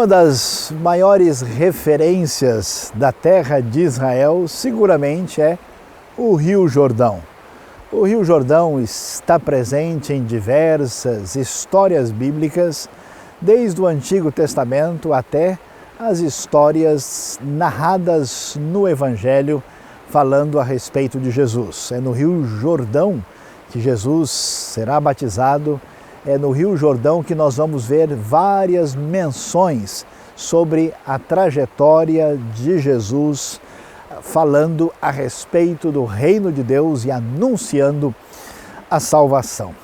Uma das maiores referências da terra de Israel seguramente é o Rio Jordão. O Rio Jordão está presente em diversas histórias bíblicas, desde o Antigo Testamento até as histórias narradas no Evangelho falando a respeito de Jesus. É no Rio Jordão que Jesus será batizado, é no Rio Jordão que nós vamos ver várias menções sobre a trajetória de Jesus, falando a respeito do reino de Deus e anunciando a salvação.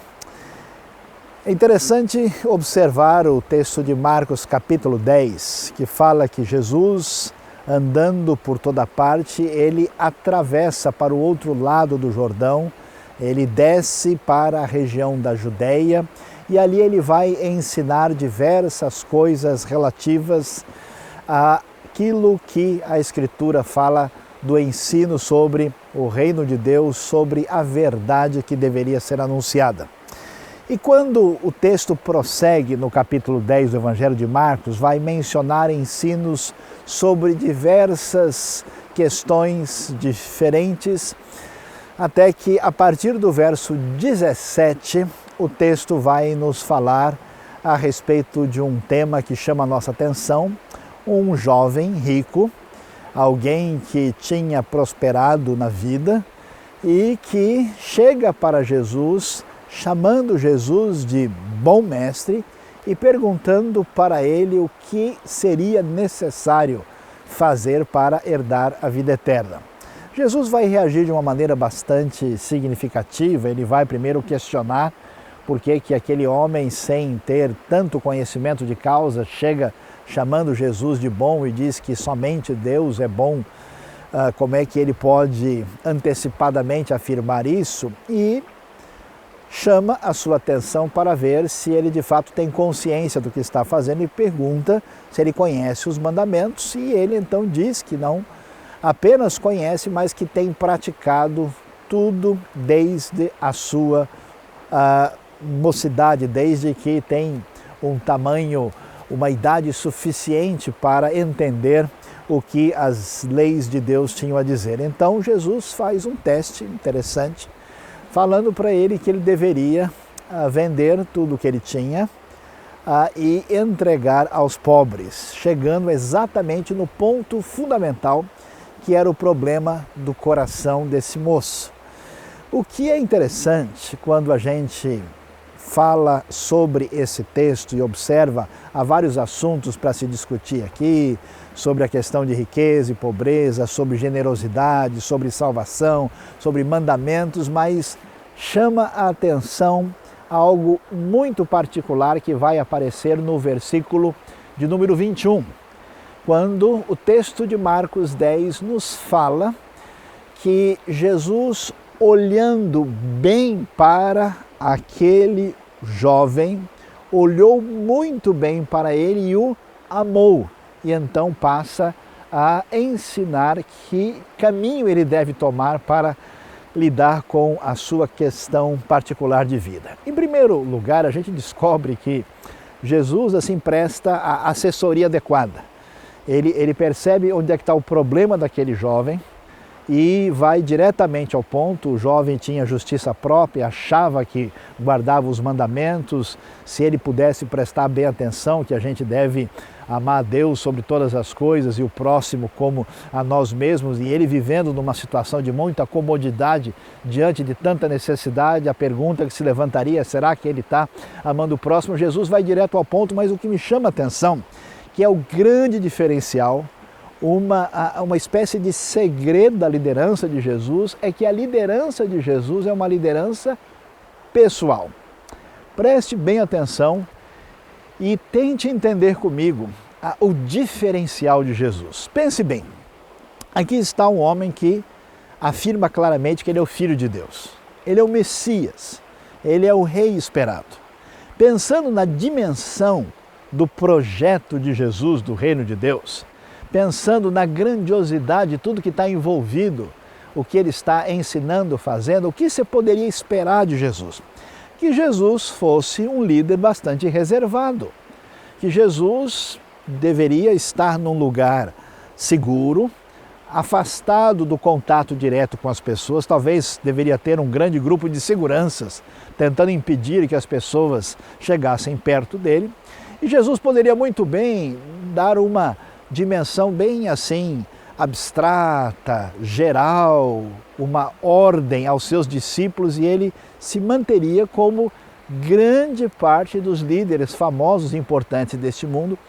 É interessante observar o texto de Marcos capítulo 10, que fala que Jesus, andando por toda parte, ele atravessa para o outro lado do Jordão, ele desce para a região da Judeia e ali ele vai ensinar diversas coisas relativas àquilo que a Escritura fala do ensino sobre o reino de Deus, sobre a verdade que deveria ser anunciada. E quando o texto prossegue no capítulo 10 do Evangelho de Marcos, vai mencionar ensinos sobre diversas questões diferentes, até que a partir do verso 17, o texto vai nos falar a respeito de um tema que chama a nossa atenção, um jovem rico, alguém que tinha prosperado na vida e que chega para Jesus, chamando Jesus de bom mestre e perguntando para ele o que seria necessário fazer para herdar a vida eterna. Jesus vai reagir de uma maneira bastante significativa. Ele vai primeiro questionar por que aquele homem, sem ter tanto conhecimento de causa, chega chamando Jesus de bom e diz que somente Deus é bom. Como é que ele pode antecipadamente afirmar isso? E chama a sua atenção para ver se ele de fato tem consciência do que está fazendo e pergunta se ele conhece os mandamentos, e ele então diz que não apenas conhece, mas que tem praticado tudo desde a sua mocidade, desde que tem um tamanho, uma idade suficiente para entender o que as leis de Deus tinham a dizer. Então Jesus faz um teste interessante, falando para ele que ele deveria vender tudo o que ele tinha e entregar aos pobres, chegando exatamente no ponto fundamental, que era o problema do coração desse moço. O que é interessante quando a gente fala sobre esse texto e observa, há vários assuntos para se discutir aqui, sobre a questão de riqueza e pobreza, sobre generosidade, sobre salvação, sobre mandamentos, mas chama a atenção algo muito particular que vai aparecer no versículo de número 21, quando o texto de Marcos 10 nos fala que Jesus, olhando bem para aquele jovem, olhou muito bem para ele e o amou. E então passa a ensinar que caminho ele deve tomar para lidar com a sua questão particular de vida. Em primeiro lugar, a gente descobre que Jesus assim presta a assessoria adequada. Ele percebe onde é que está o problema daquele jovem e vai diretamente ao ponto. O jovem tinha justiça própria, achava que guardava os mandamentos. Se ele pudesse prestar bem atenção, que a gente deve amar a Deus sobre todas as coisas e o próximo como a nós mesmos, e ele vivendo numa situação de muita comodidade diante de tanta necessidade, a pergunta que se levantaria, será que ele está amando o próximo? Jesus vai direto ao ponto, mas o que me chama a atenção, que é o grande diferencial, uma espécie de segredo da liderança de Jesus, é que a liderança de Jesus é uma liderança pessoal. Preste bem atenção e tente entender comigo o diferencial de Jesus. Pense bem, aqui está um homem que afirma claramente que ele é o Filho de Deus. Ele é o Messias, ele é o Rei esperado. Pensando na dimensão do projeto de Jesus, do reino de Deus, pensando na grandiosidade de tudo que está envolvido, o que ele está ensinando, fazendo, o que você poderia esperar de Jesus? Que Jesus fosse um líder bastante reservado, que Jesus deveria estar num lugar seguro, afastado do contato direto com as pessoas. Talvez deveria ter um grande grupo de seguranças tentando impedir que as pessoas chegassem perto dele. E Jesus poderia muito bem dar uma dimensão bem assim abstrata, geral, uma ordem aos seus discípulos, e ele se manteria como grande parte dos líderes famosos e importantes deste mundo,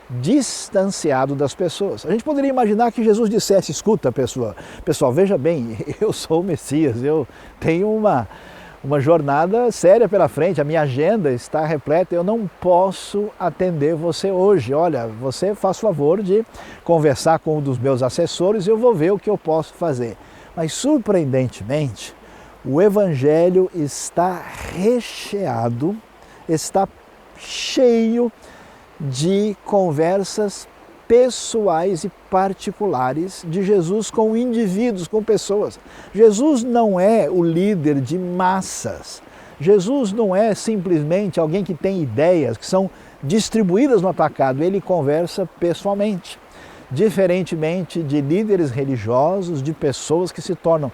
distanciado das pessoas. A gente poderia imaginar que Jesus dissesse: escuta, pessoal, veja bem, eu sou o Messias, eu tenho uma jornada séria pela frente, a minha agenda está repleta, eu não posso atender você hoje. Olha, você faz favor de conversar com um dos meus assessores e eu vou ver o que eu posso fazer. Mas, surpreendentemente, o Evangelho está recheado, está cheio de conversas pessoais e particulares de Jesus com indivíduos, com pessoas. Jesus não é o líder de massas. Jesus não é simplesmente alguém que tem ideias que são distribuídas no atacado. Ele conversa pessoalmente. Diferentemente de líderes religiosos, de pessoas que se tornam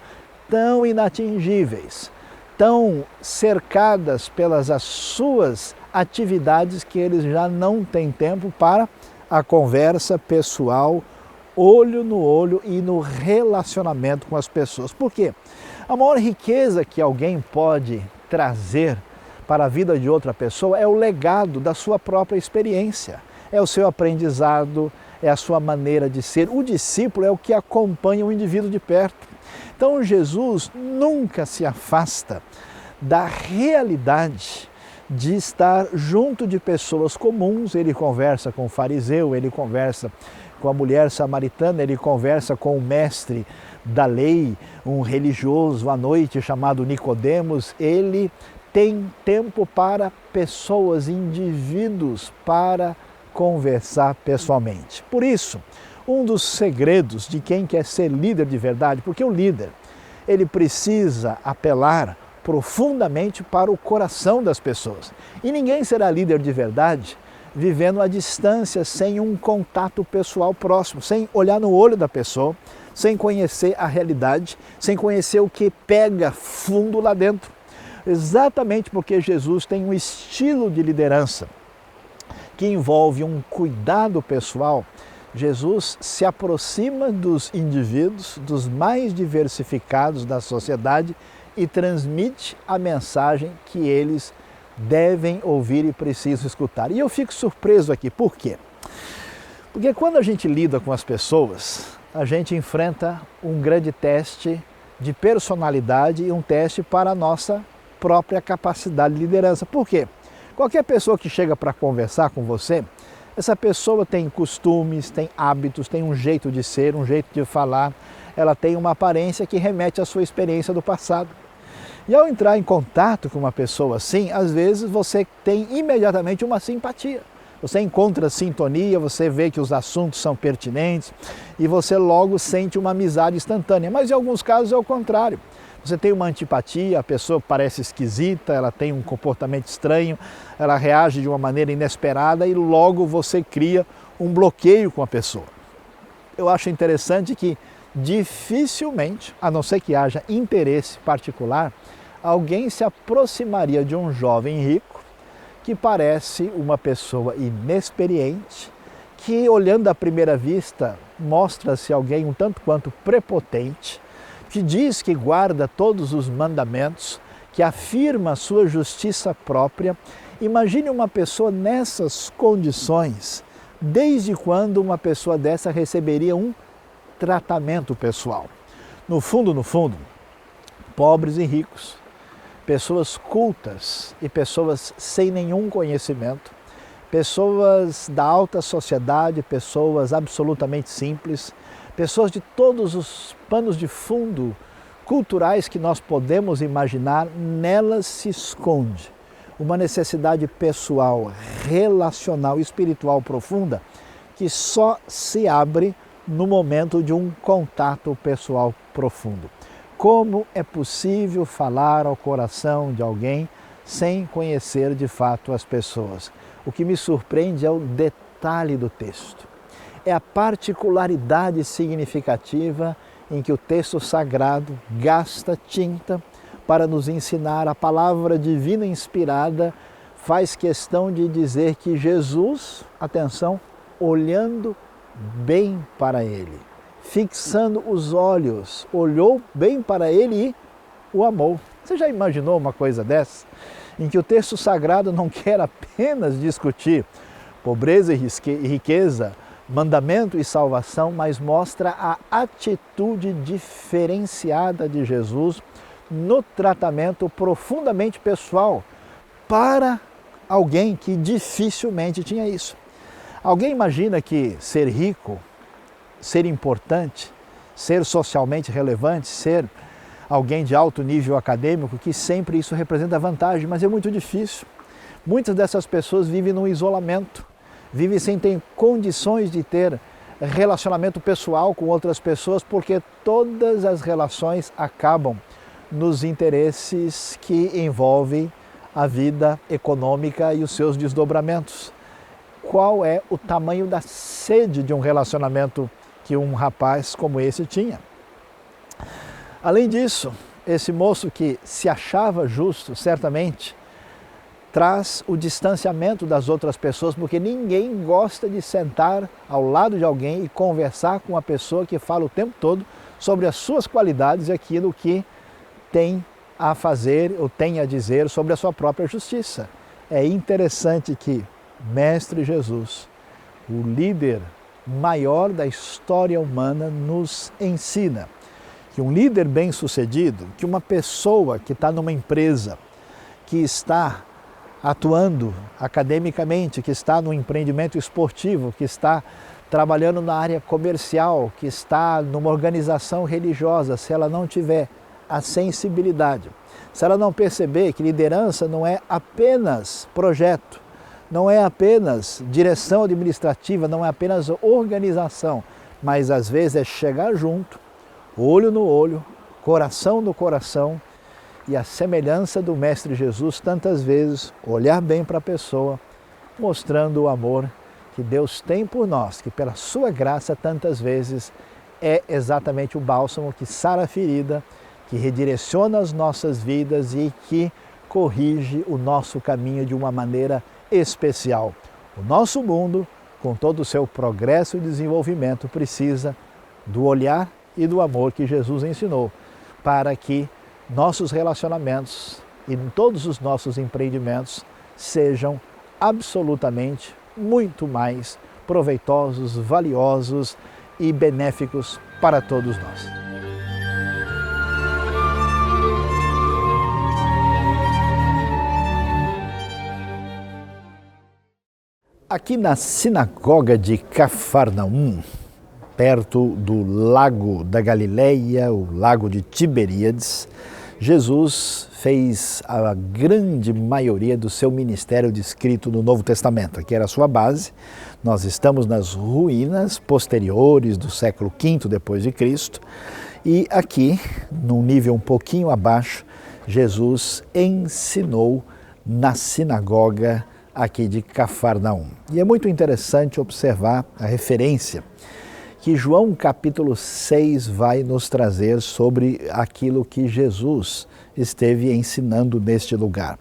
tão inatingíveis, tão cercadas pelas as suas atividades que eles já não têm tempo para a conversa pessoal, olho no olho e no relacionamento com as pessoas. Por quê? A maior riqueza que alguém pode trazer para a vida de outra pessoa é o legado da sua própria experiência, é o seu aprendizado, é a sua maneira de ser. O discípulo é o que acompanha o indivíduo de perto. Então Jesus nunca se afasta da realidade de estar junto de pessoas comuns. Ele conversa com o fariseu, ele conversa com a mulher samaritana, ele conversa com o mestre da lei, um religioso à noite chamado Nicodemos. Ele tem tempo para pessoas, indivíduos, para conversar pessoalmente. Por isso, um dos segredos de quem quer ser líder de verdade, porque o líder, ele precisa apelar profundamente para o coração das pessoas. E ninguém será líder de verdade vivendo à distância, sem um contato pessoal próximo, sem olhar no olho da pessoa, sem conhecer a realidade, sem conhecer o que pega fundo lá dentro. Exatamente porque Jesus tem um estilo de liderança que envolve um cuidado pessoal, Jesus se aproxima dos indivíduos, dos mais diversificados da sociedade, e transmite a mensagem que eles devem ouvir e precisam escutar. E eu fico surpreso aqui, por quê? Porque quando a gente lida com as pessoas, a gente enfrenta um grande teste de personalidade e um teste para a nossa própria capacidade de liderança. Por quê? Qualquer pessoa que chega para conversar com você, essa pessoa tem costumes, tem hábitos, tem um jeito de ser, um jeito de falar, ela tem uma aparência que remete à sua experiência do passado. E ao entrar em contato com uma pessoa assim, às vezes você tem imediatamente uma simpatia. Você encontra sintonia, você vê que os assuntos são pertinentes e você logo sente uma amizade instantânea. Mas em alguns casos é o contrário. Você tem uma antipatia, a pessoa parece esquisita, ela tem um comportamento estranho, ela reage de uma maneira inesperada e logo você cria um bloqueio com a pessoa. Eu acho interessante que dificilmente, a não ser que haja interesse particular, alguém se aproximaria de um jovem rico que parece uma pessoa inexperiente, que olhando à primeira vista mostra-se alguém um tanto quanto prepotente, que diz que guarda todos os mandamentos, que afirma a sua justiça própria. Imagine uma pessoa nessas condições, desde quando uma pessoa dessa receberia um tratamento pessoal? No fundo, pobres e ricos, pessoas cultas e pessoas sem nenhum conhecimento, pessoas da alta sociedade, pessoas absolutamente simples, pessoas de todos os panos de fundo culturais que nós podemos imaginar, nelas se esconde uma necessidade pessoal, relacional, espiritual profunda, que só se abre no momento de um contato pessoal profundo. Como é possível falar ao coração de alguém sem conhecer de fato as pessoas? O que me surpreende é o detalhe do texto. É a particularidade significativa em que o texto sagrado gasta tinta para nos ensinar. A palavra divina inspirada faz questão de dizer que Jesus, atenção, olhando bem para ele, fixando os olhos, olhou bem para ele e o amou. Você já imaginou uma coisa dessa? Em que o texto sagrado não quer apenas discutir pobreza e riqueza, mandamento e salvação, mas mostra a atitude diferenciada de Jesus no tratamento profundamente pessoal para alguém que dificilmente tinha isso. Alguém imagina que ser rico, ser importante, ser socialmente relevante, ser alguém de alto nível acadêmico, que sempre isso representa vantagem, mas é muito difícil. Muitas dessas pessoas vivem num isolamento, vivem sem ter condições de ter relacionamento pessoal com outras pessoas, porque todas as relações acabam nos interesses que envolvem a vida econômica e os seus desdobramentos. Qual é o tamanho da sede de um relacionamento que um rapaz como esse tinha? Além disso, esse moço que se achava justo, certamente, traz o distanciamento das outras pessoas, porque ninguém gosta de sentar ao lado de alguém e conversar com uma pessoa que fala o tempo todo sobre as suas qualidades e aquilo que tem a fazer ou tem a dizer sobre a sua própria justiça. É interessante que Mestre Jesus, o líder maior da história humana, nos ensina que um líder bem-sucedido, que uma pessoa que está numa empresa, que está atuando academicamente, que está no empreendimento esportivo, que está trabalhando na área comercial, que está numa organização religiosa, se ela não tiver a sensibilidade, se ela não perceber que liderança não é apenas projeto, não é apenas direção administrativa, não é apenas organização, mas às vezes é chegar junto, olho no olho, coração no coração, e a semelhança do Mestre Jesus, tantas vezes, olhar bem para a pessoa, mostrando o amor que Deus tem por nós, que pela sua graça, tantas vezes, é exatamente o bálsamo que sara a ferida, que redireciona as nossas vidas e que corrige o nosso caminho de uma maneira especial. O nosso mundo, com todo o seu progresso e desenvolvimento, precisa do olhar e do amor que Jesus ensinou, para que nossos relacionamentos e todos os nossos empreendimentos sejam absolutamente muito mais proveitosos, valiosos e benéficos para todos nós. Aqui na sinagoga de Cafarnaum, perto do lago da Galileia, o lago de Tiberíades, Jesus fez a grande maioria do seu ministério descrito no Novo Testamento, que era a sua base. Nós estamos nas ruínas posteriores do século V depois de Cristo, e aqui, num nível um pouquinho abaixo, Jesus ensinou na sinagoga aqui de Cafarnaum. E é muito interessante observar a referência que João capítulo 6 vai nos trazer sobre aquilo que Jesus esteve ensinando neste lugar.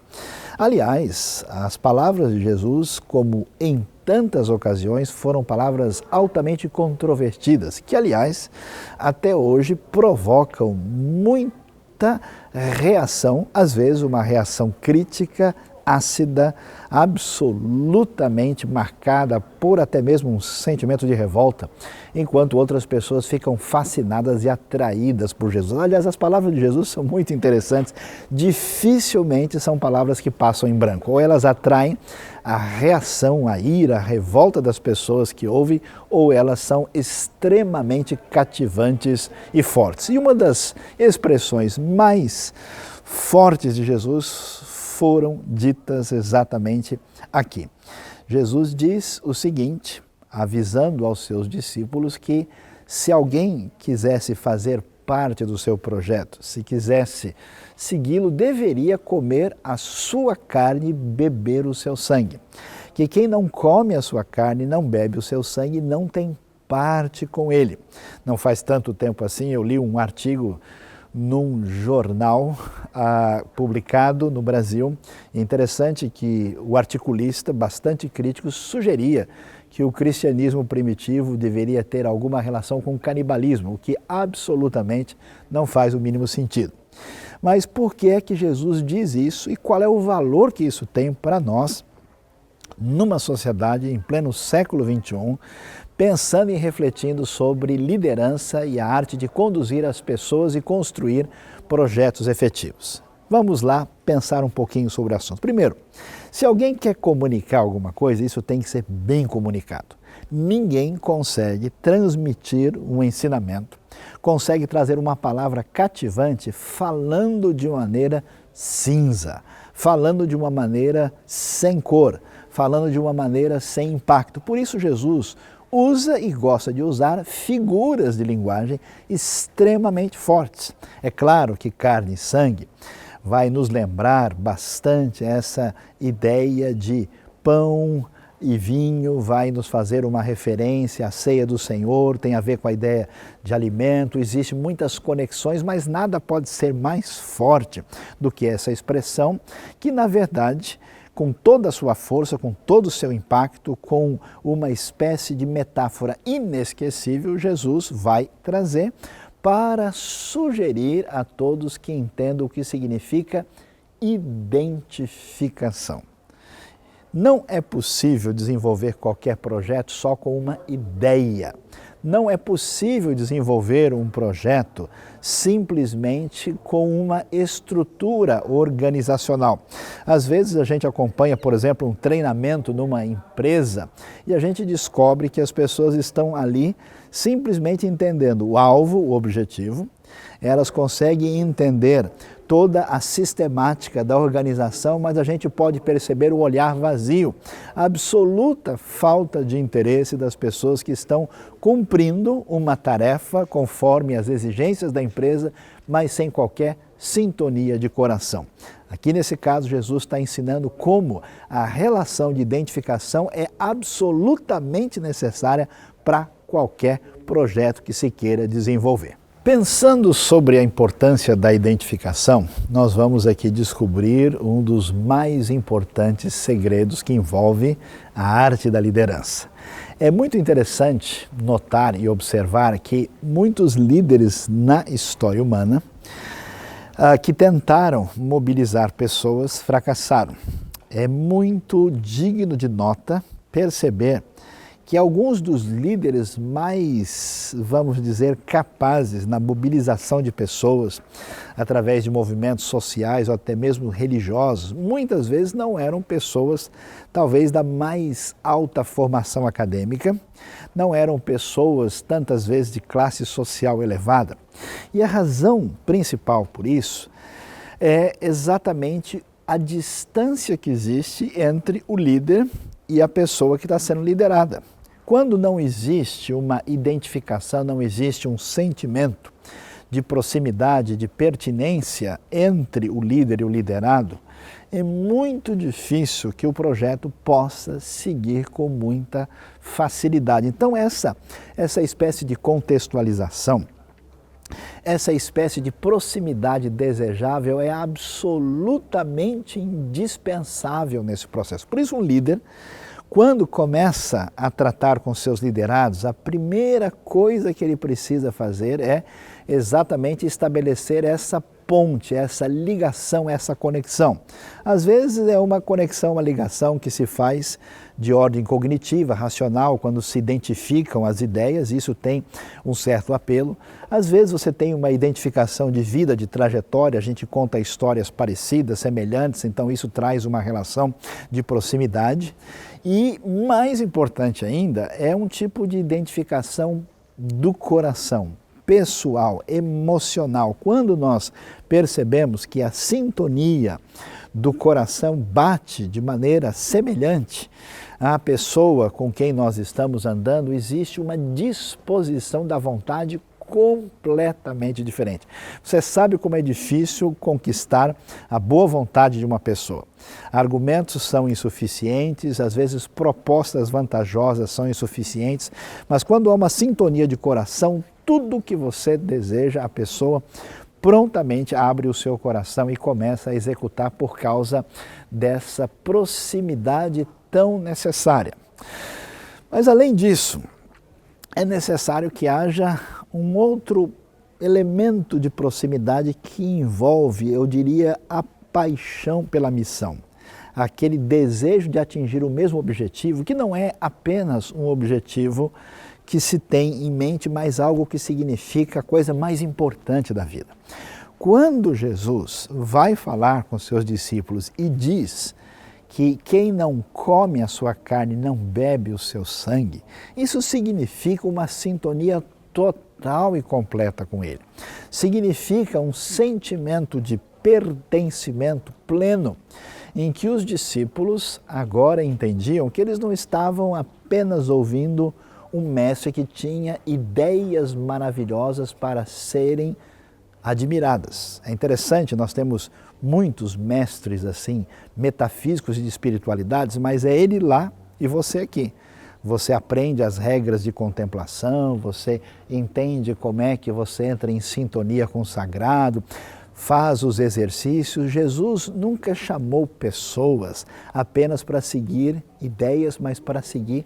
Aliás, as palavras de Jesus, como em tantas ocasiões, foram palavras altamente controvertidas, que, aliás, até hoje provocam muita reação, às vezes uma reação crítica, ácida, absolutamente marcada por até mesmo um sentimento de revolta, enquanto outras pessoas ficam fascinadas e atraídas por Jesus. Aliás, as palavras de Jesus são muito interessantes, dificilmente são palavras que passam em branco, ou elas atraem a reação, a ira, a revolta das pessoas que ouvem, ou elas são extremamente cativantes e fortes. E uma das expressões mais fortes de Jesus foram ditas exatamente aqui. Jesus diz o seguinte, avisando aos seus discípulos que se alguém quisesse fazer parte do seu projeto, se quisesse segui-lo, deveria comer a sua carne e beber o seu sangue. que quem não come a sua carne, não bebe o seu sangue, não tem parte com ele. Não faz tanto tempo assim, eu li um artigo num jornal publicado no Brasil. Interessante que o articulista, bastante crítico, sugeria que o cristianismo primitivo deveria ter alguma relação com o canibalismo, o que absolutamente não faz o mínimo sentido. Mas por que é que Jesus diz isso e qual é o valor que isso tem para nós numa sociedade em pleno século XXI, pensando e refletindo sobre liderança e a arte de conduzir as pessoas e construir projetos efetivos? Vamos lá pensar um pouquinho sobre o assunto. Primeiro, se alguém quer comunicar alguma coisa, isso tem que ser bem comunicado. Ninguém consegue transmitir um ensinamento, consegue trazer uma palavra cativante falando de uma maneira cinza, falando de uma maneira sem cor, falando de uma maneira sem impacto. Por isso Jesus usa e gosta de usar figuras de linguagem extremamente fortes. É claro que carne e sangue vai nos lembrar bastante essa ideia de pão e vinho, vai nos fazer uma referência à ceia do Senhor, tem a ver com a ideia de alimento, existem muitas conexões, mas nada pode ser mais forte do que essa expressão, que na verdade, com toda a sua força, com todo o seu impacto, com uma espécie de metáfora inesquecível, Jesus vai trazer para sugerir a todos que entendam o que significa identificação. Não é possível desenvolver qualquer projeto só com uma ideia. Não é possível desenvolver um projeto simplesmente com uma estrutura organizacional. Às vezes a gente acompanha, por exemplo, um treinamento numa empresa e a gente descobre que as pessoas estão ali simplesmente entendendo o alvo, o objetivo, elas conseguem entender toda a sistemática da organização, mas a gente pode perceber o olhar vazio, a absoluta falta de interesse das pessoas que estão cumprindo uma tarefa conforme as exigências da empresa, mas sem qualquer sintonia de coração. Aqui nesse caso, Jesus está ensinando como a relação de identificação é absolutamente necessária para qualquer projeto que se queira desenvolver. Pensando sobre a importância da identificação, nós vamos aqui descobrir um dos mais importantes segredos que envolve a arte da liderança. É muito interessante notar e observar que muitos líderes na história humana que tentaram mobilizar pessoas fracassaram. É muito digno de nota perceber que alguns dos líderes mais, vamos dizer, capazes na mobilização de pessoas através de movimentos sociais ou até mesmo religiosos, muitas vezes não eram pessoas talvez da mais alta formação acadêmica, não eram pessoas tantas vezes de classe social elevada. E a razão principal por isso é exatamente a distância que existe entre o líder e a pessoa que está sendo liderada. Quando não existe uma identificação, não existe um sentimento de proximidade, de pertinência entre o líder e o liderado, é muito difícil que o projeto possa seguir com muita facilidade. Então essa espécie de contextualização, essa espécie de proximidade desejável é absolutamente indispensável nesse processo. Por isso um líder, quando começa a tratar com seus liderados, a primeira coisa que ele precisa fazer é exatamente estabelecer essa ponte, essa ligação, essa conexão. Às vezes é uma conexão, uma ligação que se faz de ordem cognitiva, racional, quando se identificam as ideias, isso tem um certo apelo. Às vezes você tem uma identificação de vida, de trajetória, a gente conta histórias parecidas, semelhantes, então isso traz uma relação de proximidade. E mais importante ainda, é um tipo de identificação do coração, pessoal, emocional. Quando nós percebemos que a sintonia do coração bate de maneira semelhante à pessoa com quem nós estamos andando, existe uma disposição da vontade completamente diferente. Você sabe como é difícil conquistar a boa vontade de uma pessoa. Argumentos são insuficientes, às vezes propostas vantajosas são insuficientes, mas quando há uma sintonia de coração, tudo o que você deseja, a pessoa prontamente abre o seu coração e começa a executar por causa dessa proximidade tão necessária. Mas além disso, é necessário que haja um outro elemento de proximidade que envolve, eu diria, a paixão pela missão. Aquele desejo de atingir o mesmo objetivo, que não é apenas um objetivo que se tem em mente, mas algo que significa a coisa mais importante da vida. Quando Jesus vai falar com seus discípulos e diz que quem não come a sua carne não bebe o seu sangue, isso significa uma sintonia total e completa com Ele. Significa um sentimento de pertencimento pleno, em que os discípulos agora entendiam que eles não estavam apenas ouvindo um mestre que tinha ideias maravilhosas para serem admiradas. É interessante, nós temos muitos mestres assim, metafísicos e de espiritualidades, mas é ele lá e você aqui. Você aprende as regras de contemplação, você entende como é que você entra em sintonia com o sagrado, faz os exercícios. Jesus nunca chamou pessoas apenas para seguir ideias, mas para seguir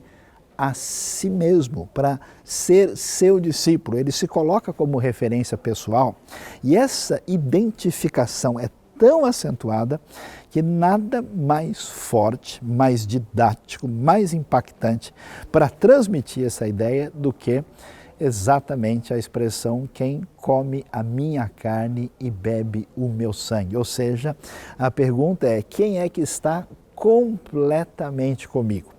a si mesmo, para ser seu discípulo. Ele se coloca como referência pessoal e essa identificação é tão acentuada que nada mais forte, mais didático, mais impactante para transmitir essa ideia do que exatamente a expressão quem come a minha carne e bebe o meu sangue. Ou seja, a pergunta é quem é que está completamente comigo?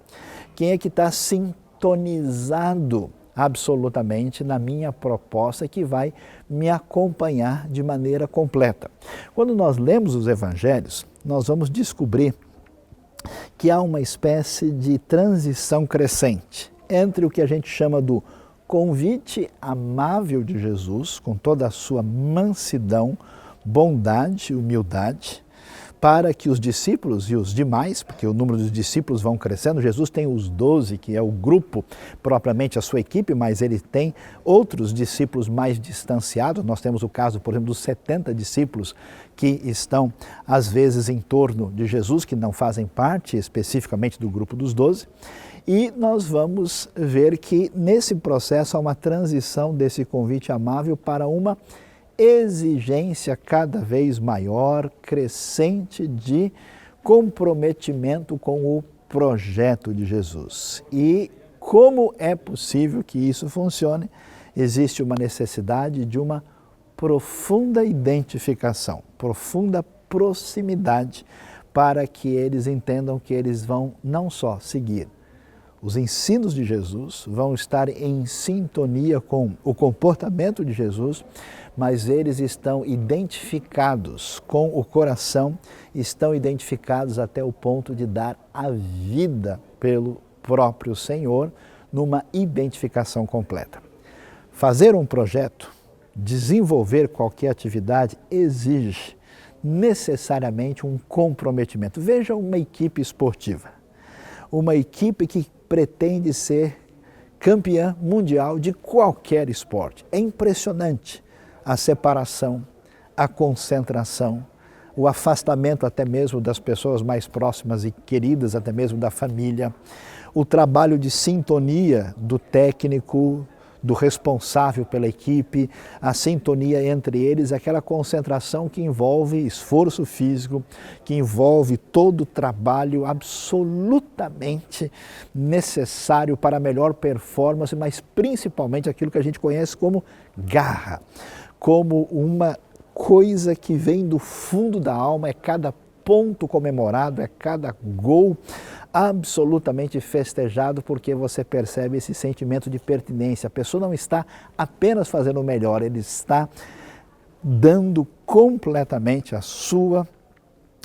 Quem é que está sintonizado absolutamente na minha proposta que vai me acompanhar de maneira completa? Quando nós lemos os evangelhos, nós vamos descobrir que há uma espécie de transição crescente entre o que a gente chama do convite amável de Jesus, com toda a sua mansidão, bondade, humildade, para que os discípulos e os demais, porque o número dos discípulos vão crescendo, Jesus tem os 12, que é o grupo, propriamente a sua equipe, mas ele tem outros discípulos mais distanciados. Nós temos o caso, por exemplo, dos 70 discípulos que estão, às vezes, em torno de Jesus, que não fazem parte especificamente do grupo dos 12. E nós vamos ver que nesse processo há uma transição desse convite amável para uma exigência cada vez maior, crescente de comprometimento com o projeto de Jesus. E como é possível que isso funcione? Existe uma necessidade de uma profunda identificação, profunda proximidade, para que eles entendam que eles vão não só seguir os ensinos de Jesus, vão estar em sintonia com o comportamento de Jesus, mas eles estão identificados com o coração, estão identificados até o ponto de dar a vida pelo próprio Senhor, numa identificação completa. Fazer um projeto, desenvolver qualquer atividade exige necessariamente um comprometimento. Veja uma equipe esportiva, uma equipe que pretende ser campeã mundial de qualquer esporte. É impressionante a separação, a concentração, o afastamento até mesmo das pessoas mais próximas e queridas, até mesmo da família, o trabalho de sintonia do técnico, do responsável pela equipe, a sintonia entre eles, aquela concentração que envolve esforço físico, que envolve todo o trabalho absolutamente necessário para a melhor performance, mas principalmente aquilo que a gente conhece como garra, como uma coisa que vem do fundo da alma, é cada ponto comemorado, é cada gol absolutamente festejado, porque você percebe esse sentimento de pertinência. A pessoa não está apenas fazendo o melhor, ele está dando completamente a sua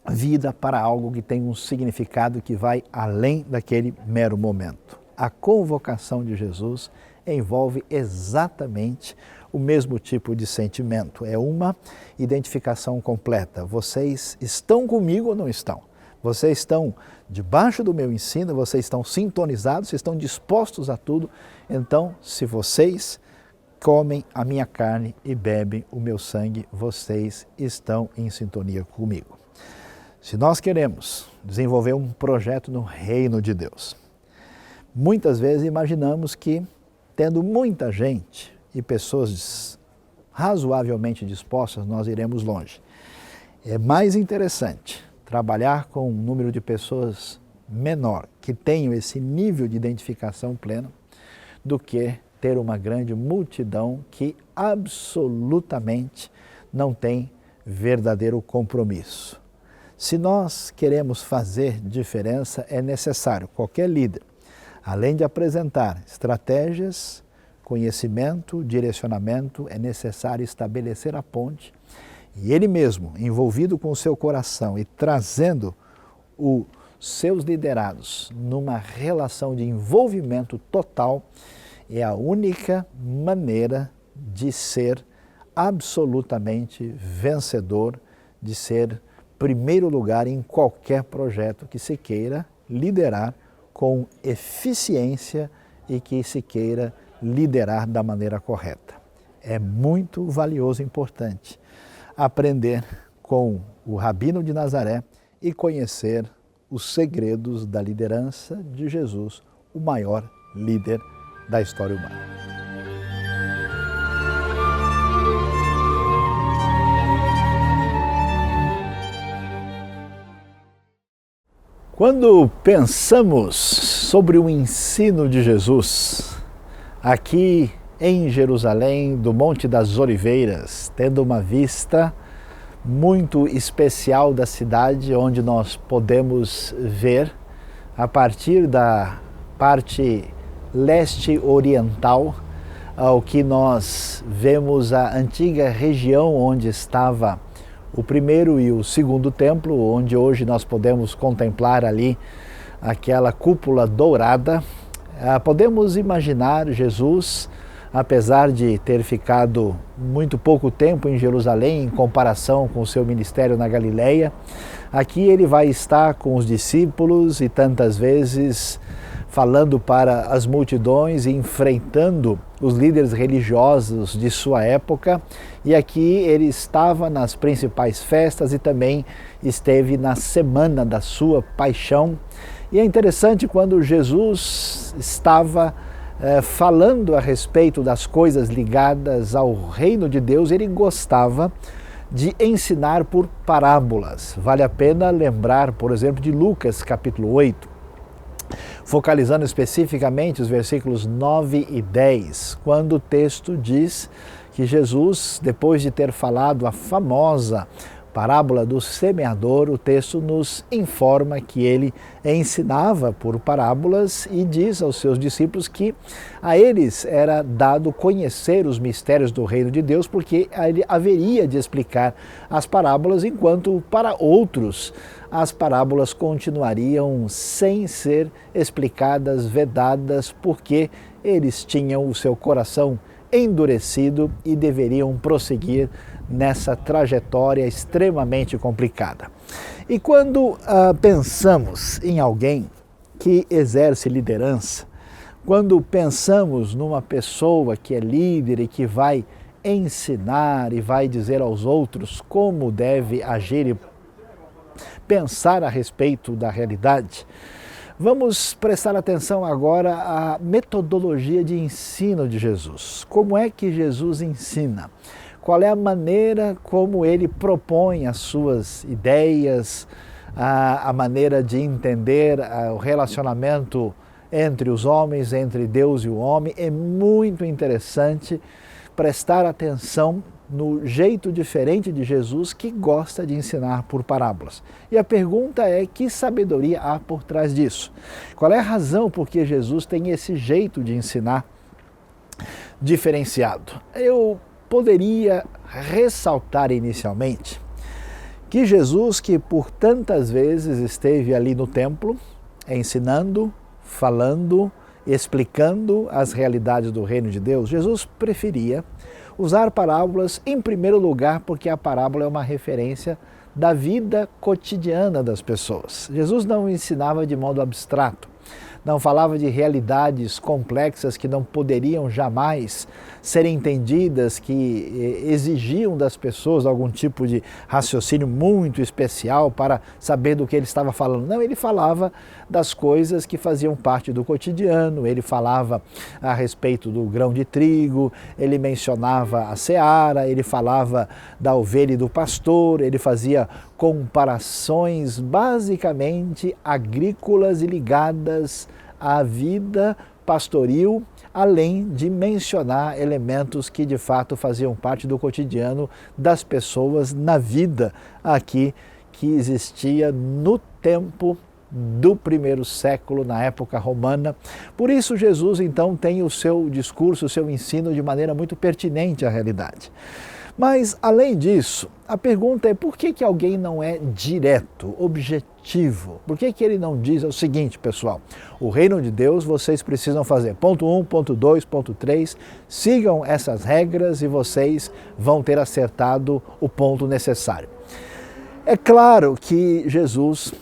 vida para algo que tem um significado que vai além daquele mero momento. a convocação de Jesus envolve exatamente o mesmo tipo de sentimento. É uma identificação completa. Vocês estão comigo ou não estão? Vocês estão debaixo do meu ensino, vocês estão sintonizados, vocês estão dispostos a tudo. Então, se vocês comem a minha carne e bebem o meu sangue, vocês estão em sintonia comigo. Se nós queremos desenvolver um projeto no reino de Deus, muitas vezes imaginamos que, tendo muita gente e pessoas razoavelmente dispostas, nós iremos longe. É mais interessante trabalhar com um número de pessoas menor, que tenham esse nível de identificação plena, do que ter uma grande multidão que absolutamente não tem verdadeiro compromisso. Se nós queremos fazer diferença, é necessário qualquer líder, além de apresentar estratégias, conhecimento, direcionamento, é necessário estabelecer a ponte e ele mesmo, envolvido com o seu coração e trazendo os seus liderados numa relação de envolvimento total, é a única maneira de ser absolutamente vencedor, de ser primeiro lugar em qualquer projeto que se queira liderar com eficiência e que se queira liderar da maneira correta. É muito valioso e importante aprender com o Rabino de Nazaré e conhecer os segredos da liderança de Jesus, o maior líder da história humana. Quando pensamos sobre o ensino de Jesus, aqui em Jerusalém, do Monte das Oliveiras, tendo uma vista muito especial da cidade, onde nós podemos ver, a partir da parte leste-oriental, ao que nós vemos a antiga região onde estava o primeiro e o segundo templo, onde hoje nós podemos contemplar ali aquela cúpula dourada. Podemos imaginar Jesus, apesar de ter ficado muito pouco tempo em Jerusalém em comparação com o seu ministério na Galileia, aqui ele vai estar com os discípulos e tantas vezes falando para as multidões e enfrentando os líderes religiosos de sua época. E aqui ele estava nas principais festas e também esteve na semana da sua paixão. E é interessante quando Jesus estava falando a respeito das coisas ligadas ao reino de Deus, ele gostava de ensinar por parábolas. Vale a pena lembrar, por exemplo, de Lucas capítulo 8, focalizando especificamente os versículos 9 e 10, quando o texto diz que Jesus, depois de ter falado a famosa parábola do semeador, o texto nos informa que ele ensinava por parábolas e diz aos seus discípulos que a eles era dado conhecer os mistérios do reino de Deus, porque ele haveria de explicar as parábolas, enquanto para outros as parábolas continuariam sem ser explicadas, vedadas, porque eles tinham o seu coração endurecido e deveriam prosseguir nessa trajetória extremamente complicada. E quando pensamos em alguém que exerce liderança, quando pensamos numa pessoa que é líder e que vai ensinar e vai dizer aos outros como deve agir e pensar a respeito da realidade, vamos prestar atenção agora à metodologia de ensino de Jesus. Como é que Jesus ensina? Qual é a maneira como ele propõe as suas ideias, a maneira de entender o relacionamento entre os homens, entre Deus e o homem? É muito interessante prestar atenção no jeito diferente de Jesus, que gosta de ensinar por parábolas. E a pergunta é: que sabedoria há por trás disso? Qual é a razão por que Jesus tem esse jeito de ensinar diferenciado? Eu poderia ressaltar inicialmente que Jesus, que por tantas vezes esteve ali no templo, ensinando, falando explicando as realidades do reino de Deus, Jesus preferia usar parábolas em primeiro lugar porque a parábola é uma referência da vida cotidiana das pessoas. Jesus não ensinava de modo abstrato, não falava de realidades complexas que não poderiam jamais ser entendidas, que exigiam das pessoas algum tipo de raciocínio muito especial para saber do que ele estava falando. Não, ele falava das coisas que faziam parte do cotidiano, ele falava a respeito do grão de trigo, ele mencionava a seara, ele falava da ovelha e do pastor, ele fazia comparações basicamente agrícolas e ligadas à vida pastoril, além de mencionar elementos que de fato faziam parte do cotidiano das pessoas na vida aqui que existia no tempo do primeiro século, na época romana. Por isso Jesus então tem o seu discurso, o seu ensino de maneira muito pertinente à realidade. Mas, além disso, a pergunta é por que alguém não é direto, objetivo? Por que ele não diz o seguinte, pessoal, o reino de Deus vocês precisam fazer ponto 1, ponto 2, ponto 3, sigam essas regras e vocês vão ter acertado o ponto necessário. É claro que Jesus,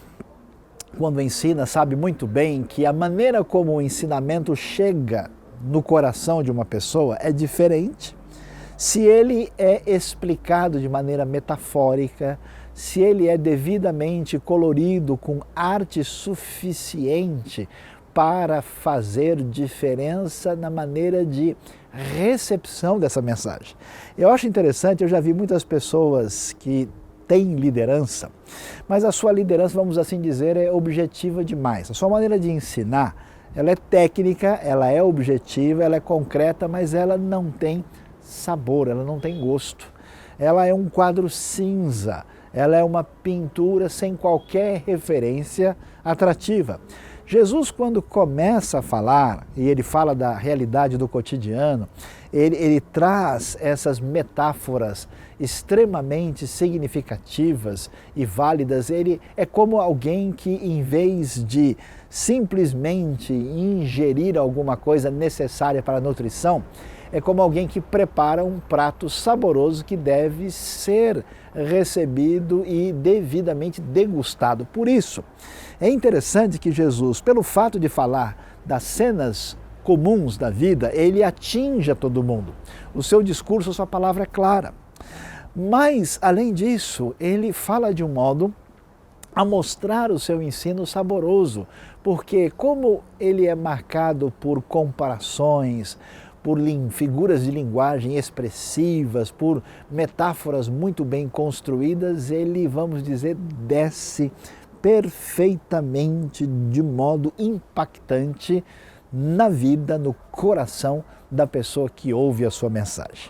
quando ensina, sabe muito bem que a maneira como o ensinamento chega no coração de uma pessoa é diferente se ele é explicado de maneira metafórica, se ele é devidamente colorido com arte suficiente para fazer diferença na maneira de recepção dessa mensagem. Eu acho interessante, eu já vi muitas pessoas que têm liderança, mas a sua liderança, vamos assim dizer, é objetiva demais. A sua maneira de ensinar, ela é técnica, ela é objetiva, ela é concreta, mas ela não tem sabor, ela não tem gosto. Ela é um quadro cinza, ela é uma pintura sem qualquer referência atrativa. Jesus, quando começa a falar, e ele fala da realidade do cotidiano, ele traz essas metáforas extremamente significativas e válidas. Ele é como alguém que, em vez de simplesmente ingerir alguma coisa necessária para a nutrição, é como alguém que prepara um prato saboroso que deve ser recebido e devidamente degustado. Por isso, é interessante que Jesus, pelo fato de falar das cenas comuns da vida, ele atinge a todo mundo. O seu discurso, a sua palavra é clara. Mas, além disso, ele fala de um modo a mostrar o seu ensino saboroso, porque como ele é marcado por comparações, por figuras de linguagem expressivas, por metáforas muito bem construídas, ele, vamos dizer, desce perfeitamente, de modo impactante, na vida, no coração da pessoa que ouve a sua mensagem.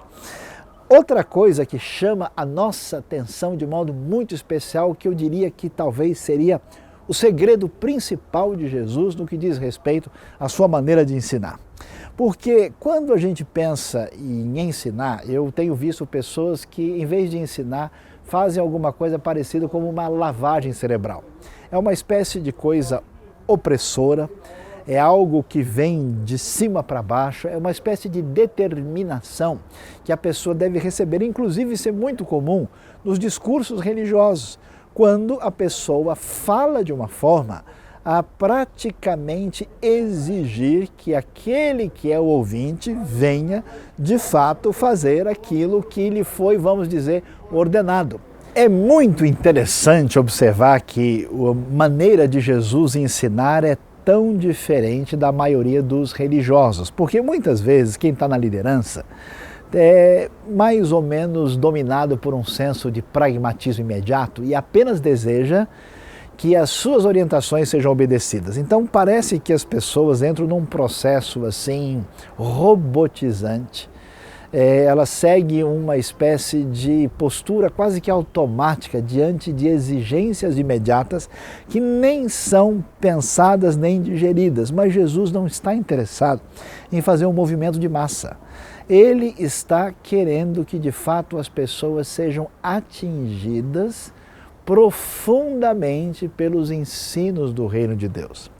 Outra coisa que chama a nossa atenção de modo muito especial, que eu diria que talvez seria o segredo principal de Jesus no que diz respeito à sua maneira de ensinar. Porque quando a gente pensa em ensinar, eu tenho visto pessoas que, em vez de ensinar, fazem alguma coisa parecida como uma lavagem cerebral. É uma espécie de coisa opressora, é algo que vem de cima para baixo, é uma espécie de determinação que a pessoa deve receber, inclusive isso é muito comum nos discursos religiosos, quando a pessoa fala de uma forma a praticamente exigir que aquele que é o ouvinte venha, de fato, fazer aquilo que lhe foi, vamos dizer, ordenado. É muito interessante observar que a maneira de Jesus ensinar é tão diferente da maioria dos religiosos, porque muitas vezes quem está na liderança é mais ou menos dominado por um senso de pragmatismo imediato e apenas deseja que as suas orientações sejam obedecidas. Então parece que as pessoas entram num processo assim robotizante, elas seguem uma espécie de postura quase que automática diante de exigências imediatas que nem são pensadas nem digeridas, mas Jesus não está interessado em fazer um movimento de massa. Ele está querendo que de fato as pessoas sejam atingidas profundamente pelos ensinos do reino de Deus.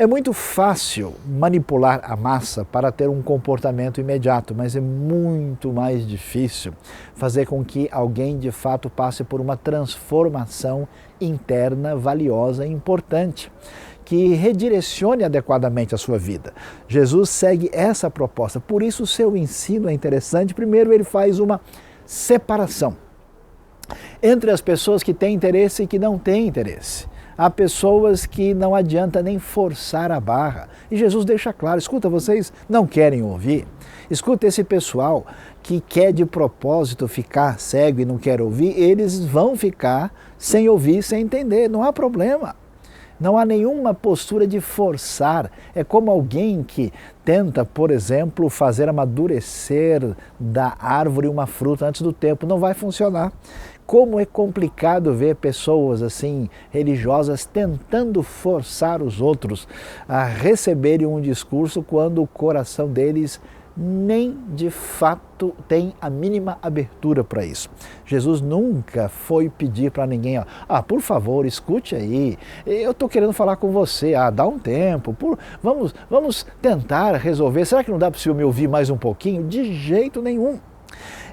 É muito fácil manipular a massa para ter um comportamento imediato, mas é muito mais difícil fazer com que alguém de fato passe por uma transformação interna valiosa e importante, que redirecione adequadamente a sua vida. Jesus segue essa proposta, por isso o seu ensino é interessante. Primeiro, ele faz uma separação entre as pessoas que têm interesse e que não têm interesse. Há pessoas que não adianta nem forçar a barra. E Jesus deixa claro, escuta, vocês não querem ouvir? Escuta, esse pessoal que quer de propósito ficar cego e não quer ouvir, eles vão ficar sem ouvir, sem entender, não há problema. Não há nenhuma postura de forçar. É como alguém que tenta, por exemplo, fazer amadurecer da árvore uma fruta antes do tempo. Não vai funcionar. Como é complicado ver pessoas assim, religiosas, tentando forçar os outros a receberem um discurso quando o coração deles nem de fato tem a mínima abertura para isso. Jesus nunca foi pedir para ninguém, por favor, escute aí, eu estou querendo falar com você, dá um tempo, vamos tentar resolver, será que não dá para o senhor me ouvir mais um pouquinho? De jeito nenhum.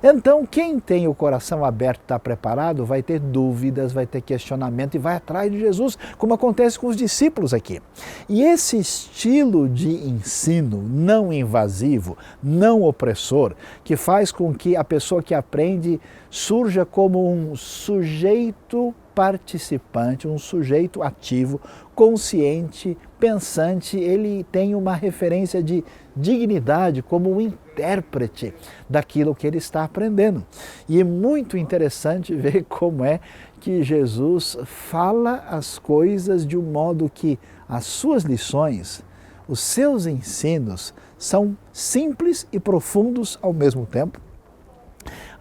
Então, quem tem o coração aberto, está preparado, vai ter dúvidas, vai ter questionamento e vai atrás de Jesus, como acontece com os discípulos aqui. E esse estilo de ensino não invasivo, não opressor, que faz com que a pessoa que aprende surja como um sujeito participante, um sujeito ativo, consciente, pensante, ele tem uma referência de dignidade como um intérprete daquilo que ele está aprendendo. E é muito interessante ver como é que Jesus fala as coisas de um modo que as suas lições, os seus ensinos são simples e profundos ao mesmo tempo.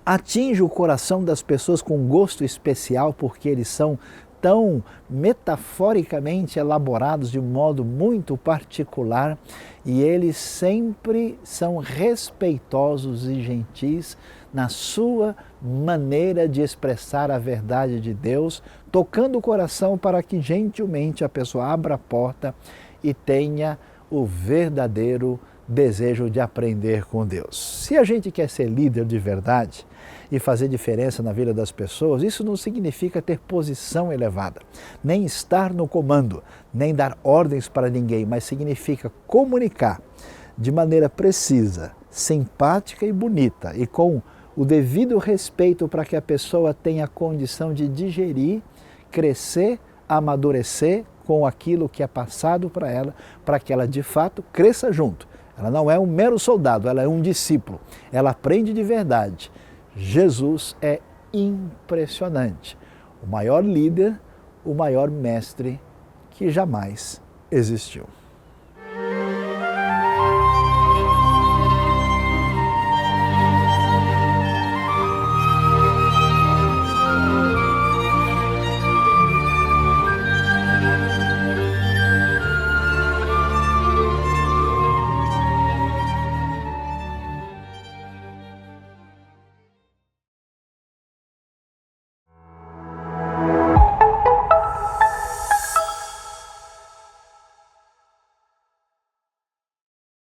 Atinge o coração das pessoas com gosto especial porque eles são tão metaforicamente elaborados de um modo muito particular e eles sempre são respeitosos e gentis na sua maneira de expressar a verdade de Deus, tocando o coração para que gentilmente a pessoa abra a porta e tenha o verdadeiro desejo de aprender com Deus. Se a gente quer ser líder de verdade e fazer diferença na vida das pessoas, isso não significa ter posição elevada, nem estar no comando, nem dar ordens para ninguém, mas significa comunicar de maneira precisa, simpática e bonita e com o devido respeito para que a pessoa tenha condição de digerir, crescer, amadurecer com aquilo que é passado para ela, para que ela de fato cresça junto. Ela não é um mero soldado, ela é um discípulo. Ela aprende de verdade. Jesus é impressionante. O maior líder, o maior mestre que jamais existiu.